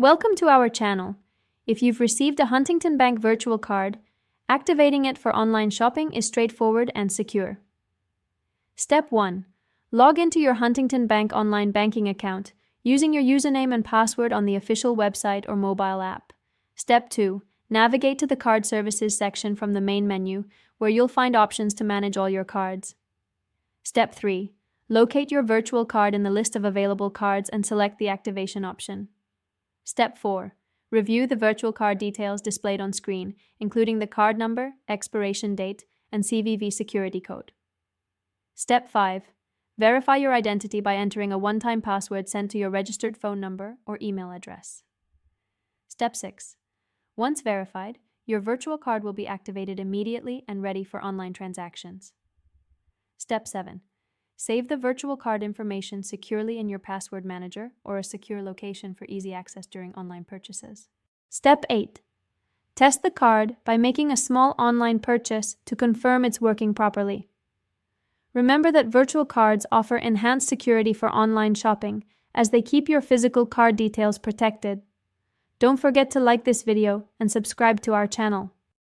Welcome to our channel. If you've received a Huntington Bank virtual card, activating it for online shopping is straightforward and secure. Step 1. Log into your Huntington Bank online banking account using your username and password on the official website or mobile app. Step 2. Navigate to the Card Services section from the main menu, where you'll find options to manage all your cards. Step 3. Locate your virtual card in the list of available cards and select the activation option. Step 4. Review the virtual card details displayed on screen, including the card number, expiration date, and CVV security code. Step 5. Verify your identity by entering a one-time password sent to your registered phone number or email address. Step 6. Once verified, your virtual card will be activated immediately and ready for online transactions. Step 7. Save the virtual card information securely in your password manager or a secure location for easy access during online purchases. Step 8. Test the card by making a small online purchase to confirm it's working properly. Remember that virtual cards offer enhanced security for online shopping, as they keep your physical card details protected. Don't forget to like this video and subscribe to our channel.